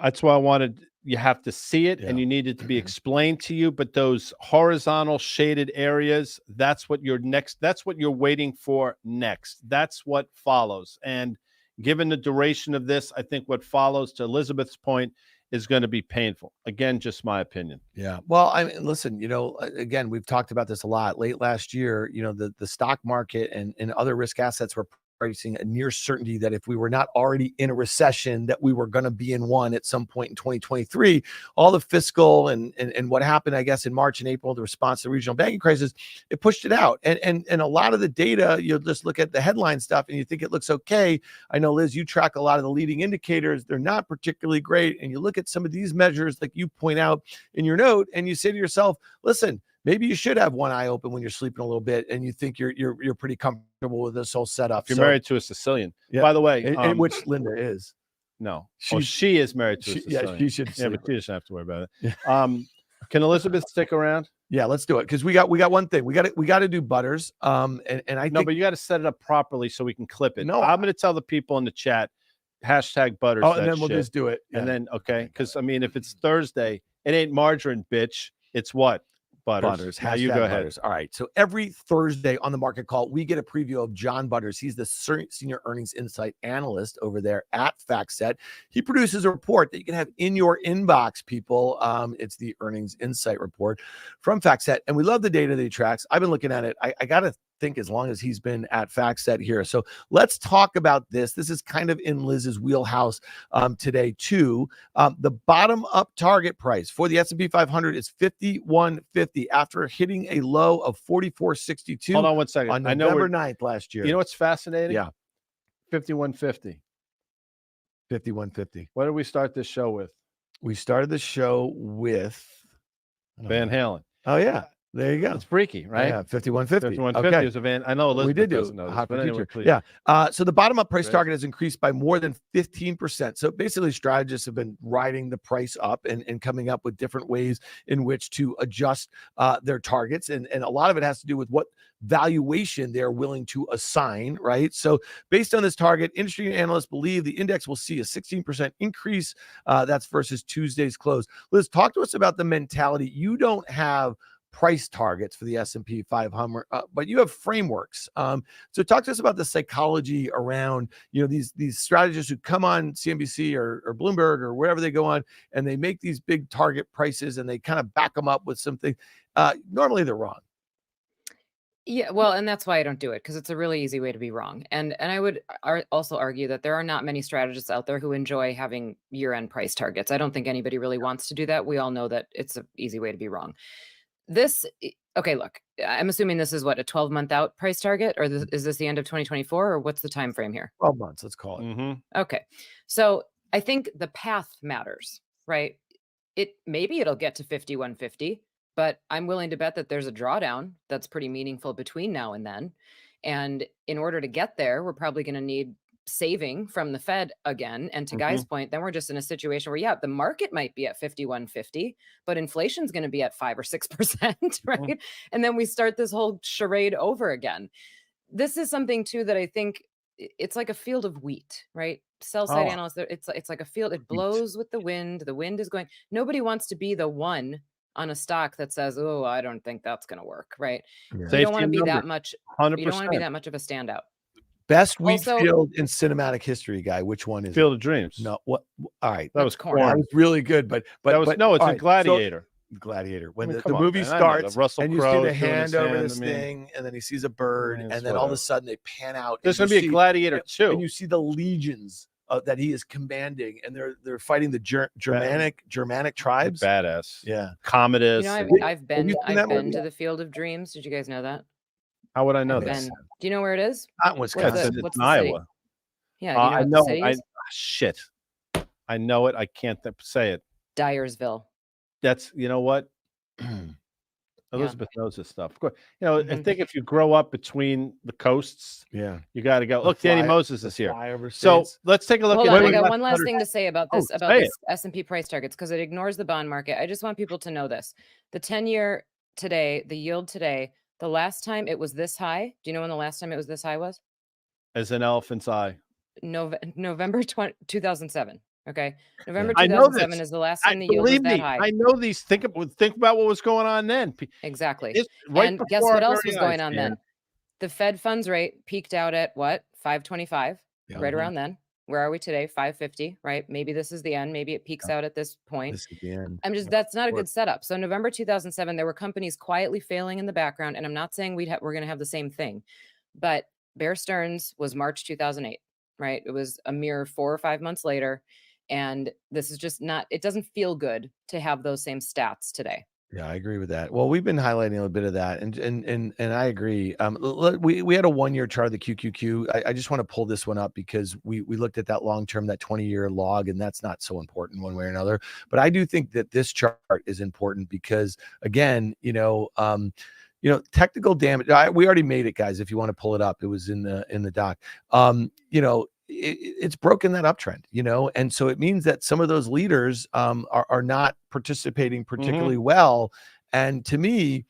That's why I wanted, you have to see it and you need it to be explained to you. But those horizontal shaded areas, that's what you're waiting for next. That's what follows. And given the duration of this, I think what follows, to Elizabeth's point, is going to be painful. Again, just my opinion. Yeah. Well, I mean, listen, again, we've talked about this a lot. Late last year, the stock market and other risk assets were pricing a near certainty that if we were not already in a recession, that we were going to be in one at some point in 2023. All the fiscal and what happened, I guess, in March and April, the response to the regional banking crisis, it pushed it out. And a lot of the data, you'll just look at the headline stuff and you think it looks okay. I know, Liz, you track a lot of the leading indicators. They're not particularly great. And you look at some of these measures, like you point out in your note, and you say to yourself, listen, maybe you should have one eye open when you're sleeping a little bit and you think you're pretty comfortable with this whole setup. If you're married to a Sicilian, by the way, and which Linda is. No, she is married to a Sicilian. Yeah, she should. Yeah, but she doesn't have to worry about it. Can Elizabeth stick around? Yeah, let's do it, because we got one thing. We got to do Butters. And I know, but you got to set it up properly so we can clip it. No, I'm going to tell the people in the chat #Butters. Oh, and then we'll just do it. And then because I mean, if it's Thursday, it ain't margarine, bitch. It's what? Butters. Now you hashtag go ahead. Butters. All right. So every Thursday on the Market Call, we get a preview of John Butters. He's the senior earnings insight analyst over there at FactSet. He produces a report that you can have in your inbox, people. It's the earnings insight report from FactSet. And we love the data that he tracks. I've been looking at it. I got to think as long as he's been at FactSet here. So let's talk about this. This is kind of in Liz's wheelhouse today too. The bottom up target price for the S&P 500 is 51.50 after hitting a low of 44.62. Hold on one second. On I know November 9th last year. You know what's fascinating? Yeah. 51.50. 51.50. What did we start this show with? We started the show with Van Halen. Oh yeah. There you go. It's freaky, right? Yeah, 51.50. 51.50 is a Van. I know Elizabeth we did do doesn't know this, hot but for anyway, teacher. please. Yeah. So the bottom up price Great. target has increased by more than 15%. So basically, strategists have been riding the price up and coming up with different ways in which to adjust their targets. And a lot of it has to do with what valuation they're willing to assign, right? So based on this target, industry analysts believe the index will see a 16% increase. That's versus Tuesday's close. Liz, talk to us about the mentality. You don't have price targets for the S&P 500, but you have frameworks. So talk to us about the psychology around, these strategists who come on CNBC or Bloomberg or wherever they go on, and they make these big target prices and they kind of back them up with something. Normally they're wrong. Yeah, well, and that's why I don't do it, because it's a really easy way to be wrong. And I would also argue that there are not many strategists out there who enjoy having year-end price targets. I don't think anybody really wants to do that. We all know that it's an easy way to be wrong. Okay, look, I'm assuming this is what, a 12-month out price target, or is this the end of 2024, or what's the time frame here? 12 months, let's call it. Mm-hmm. Okay, so I think the path matters, right? Maybe it'll get to 51.50, but I'm willing to bet that there's a drawdown that's pretty meaningful between now and then. And in order to get there, we're probably going to need saving from the Fed again. And to Guy's point, then we're just in a situation where, yeah, the market might be at 51.50, but inflation's going to be at 5 or 6%, right? And then we start this whole charade over again. This is something too that I think it's like a field of wheat, right? Sell side analysts, it's like a field. It blows with the wind. The wind is going. Nobody wants to be the one on a stock that says, "Oh, I don't think that's going to work," right? Yeah. You don't want to be that much. 100%. You don't want to be that much of a standout. Best wheat Also- field in cinematic history, Guy. Which one is Field it? of Dreams. No, what? All right, That was corn. that was really good, but that was no. It's all a right, Gladiator. so Gladiator. When I mean, the come on, movie man. I know that. starts, Russell and you see Crowe's the doing hand his over hand, this I mean- thing, and then he sees a bird, Yeah, and it's then all of a whatever. sudden they pan out. There's and going to you be a see- Gladiator and too. you see the legions that he is commanding, and they're fighting the Germanic tribes. Badass. Yeah. Commodus. I've been you seen that movie? to the Field of Dreams. Did you guys know that? How would I know I've this? been. Do you know where it is? Not in Wisconsin. It's what's in the city? Iowa. Yeah, do you know I what know. the city is? Shit. I know it. I can't say it. Dyersville. That's, you know what? Elizabeth knows this stuff. Of course, I think if you grow up between the coasts, Yeah. you got to go. Look, The Danny fly- Moses the is here. flyover So states. let's take a look Hold at. on, I wait, got wait, one last thing to say about this say it. S&P price targets, because it ignores the bond market. I just want people to know this. The 10-year today, the yield today, the last time it was this high. Do you know when the last time it was this high was? As an elephant's eye. November 2007. Okay, November I know 2007 this. is the last time the yield was Believe that me, high. I know these. Think about what was going on then. Exactly. Right And guess before what our else very was going eyes, on man. then? The Fed funds rate peaked out at what? 525, Yeah. right around then. Where are we today? 550, right? Maybe this is the end. Maybe it peaks out at this point. This is the end. That's not a good setup. So November 2007, there were companies quietly failing in the background. And I'm not saying we're going to have the same thing, but Bear Stearns was March 2008, right? It was a mere 4 or 5 months later. And this is just not, it doesn't feel good to have those same stats today. Yeah, I agree with that. Well, we've been highlighting a little bit of that, and I agree. We had a 1-year chart of the QQQ. I just want to pull this one up because we looked at that long term, that 20-year log, and that's not so important one way or another. But I do think that this chart is important because, again, technical damage. We already made it, guys. If you want to pull it up, it was in the doc. It's broken that uptrend, and so it means that some of those leaders are not participating particularly well. And to me,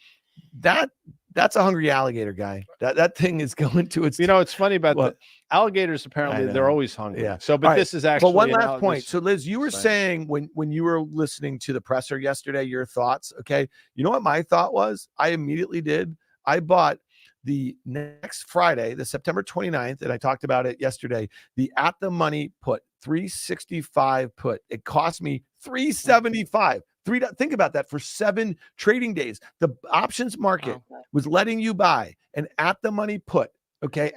that That's a hungry alligator, guy. That thing is going to its. You know, it's funny about Well, the alligators. Apparently, they're always hungry. Yeah. So, but All right. this is actually. But one an last point. So, Liz, you were saying saying when you were listening to the presser yesterday, your thoughts. Okay. You know what my thought was? I immediately did. I bought the next Friday, the September 29th, and I talked about it yesterday, the at the money put, 365 put. It cost me 375. Think about that for 7 trading days. The options market was letting you buy an at the money put. Okay,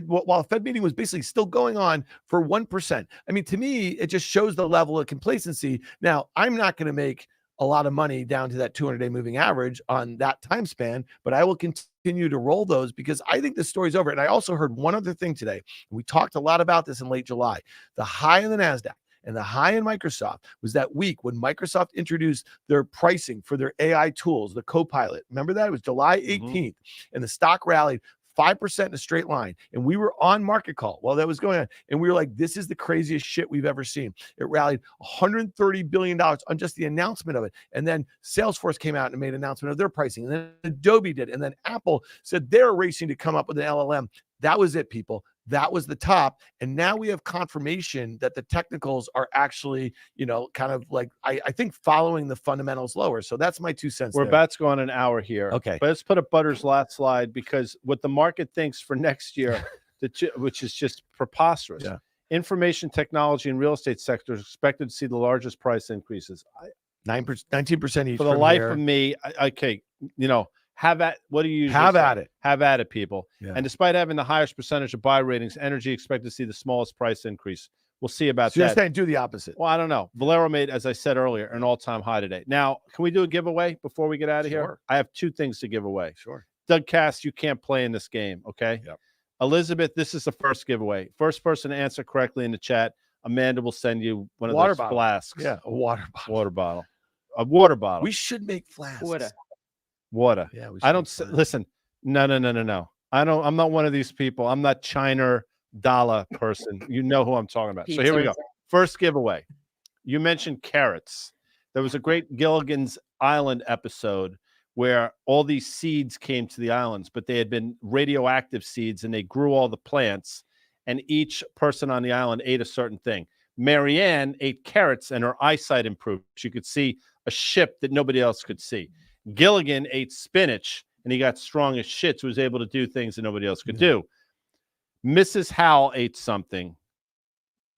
while the Fed meeting was basically still going on for 1%. I mean, to me, it just shows the level of complacency. Now, I'm not going to make a lot of money down to that 200-day moving average on that time span, but I will continue to roll those because I think the story's over. And I also heard one other thing today. We talked a lot about this in late July. The high in the NASDAQ and the high in Microsoft was that week when Microsoft introduced their pricing for their AI tools, the Copilot. Remember that? It was July 18th, and the stock rallied 5% in a straight line. And we were on market call while that was going on. And we were like, this is the craziest shit we've ever seen. It rallied $130 billion on just the announcement of it. And then Salesforce came out and made an announcement of their pricing. And then Adobe did. And then Apple said they're racing to come up with an LLM. That was it, people. That was the top. And now we have confirmation that the technicals are actually, kind of like, I think following the fundamentals lower. So that's my 2 cents. We're about to go on an hour here. Okay. But let's put up Butter's last slide because what the market thinks for next year, which is just preposterous. Yeah. Information technology and real estate sectors expected to see the largest price increases. 19% each. For the life of me, okay, have at what do you have at it? Have at it, people. Yeah. And despite having the highest percentage of buy ratings, energy expected to see the smallest price increase. We'll see about that. You're saying do the opposite. Well, I don't know. Valero made, as I said earlier, an all-time high today. Now, can we do a giveaway before we get out of here? I have 2 things to give away. Sure. Doug Cass, you can't play in this game, okay? Yep. Elizabeth, this is the first giveaway. First person to answer correctly in the chat, Amanda will send you one of those flasks. Yeah, a water bottle. A water bottle. We should make flasks. Water. Yeah, I don't listen. No. I'm not one of these people. I'm not China dollar person. You know who I'm talking about. So here we go. First giveaway. You mentioned carrots. There was a great Gilligan's Island episode where all these seeds came to the islands, but they had been radioactive seeds and they grew all the plants, and each person on the island ate a certain thing. Marianne ate carrots and her eyesight improved. She could see a ship that nobody else could see. Gilligan ate spinach and he got strong as shit, so he was able to do things that nobody else could do. Mrs. Howell ate something.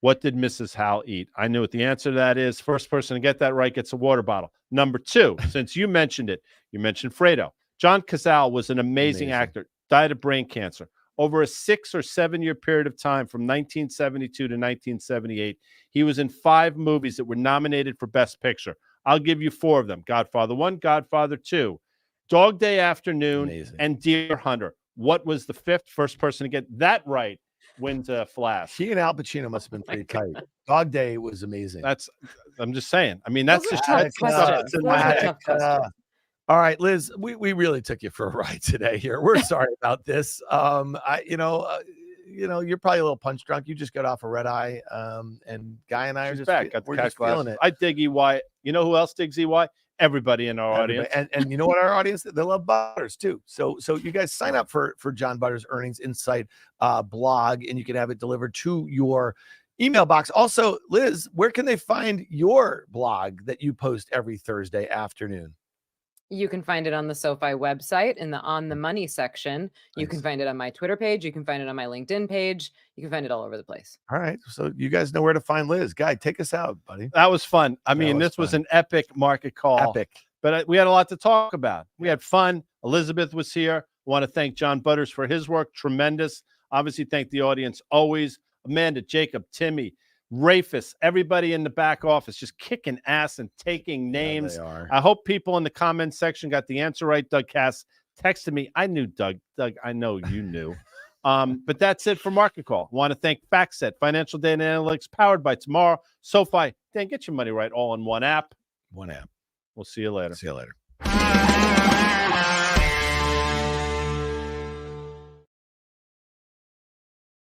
What did Mrs. Howell eat? I knew what the answer to that is. First person to get that right gets a water bottle. Number 2, since you mentioned it, you mentioned Fredo. John Cazale was an amazing actor, died of brain cancer. Over a 6 or 7 year period of time from 1972 to 1978, he was in 5 movies that were nominated for Best Picture. I'll give you 4 of them. Godfather 1, Godfather 2, Dog Day Afternoon, and Deer Hunter. What was the 5th? First person to get that right wins a flask. He and Al Pacino must have been pretty tight. Dog Day was amazing. I'm just saying. I mean, that's just tough question. All right, Liz, we really took you for a ride today here. We're sorry about this. You're probably a little punch drunk. You just got off a red eye. And Guy and I are just back. We're just feeling it. I dig EY. You know who else digs EY? Everybody in our audience. And you know what, our audience, they love Butters too. So you guys sign up for John Butters Earnings Insight blog, and you can have it delivered to your email box. Also, Liz, where can they find your blog that you post every Thursday afternoon? You can find it on the SoFi website in the On the Money section. You can find it on my Twitter page. You can find it on my LinkedIn page. You can find it all over the place. All right. So you guys know where to find Liz. Guy, take us out, buddy. That was fun. I mean, this was an epic market call. Epic. But we had a lot to talk about. We had fun. Elizabeth was here. I want to thank John Butters for his work. Tremendous. Obviously, thank the audience always. Amanda, Jacob, Timmy, Rafus, everybody in the back office just kicking ass and taking names. Yeah, they are. I hope people in the comments section got the answer right. Doug Cass texted me. I knew Doug. Doug, I know you knew. But that's it for Market Call. I want to thank FactSet, financial data and analytics powered by Tomorrow. SoFi, Dan, get your money right all in one app. One app. We'll see you later. See you later.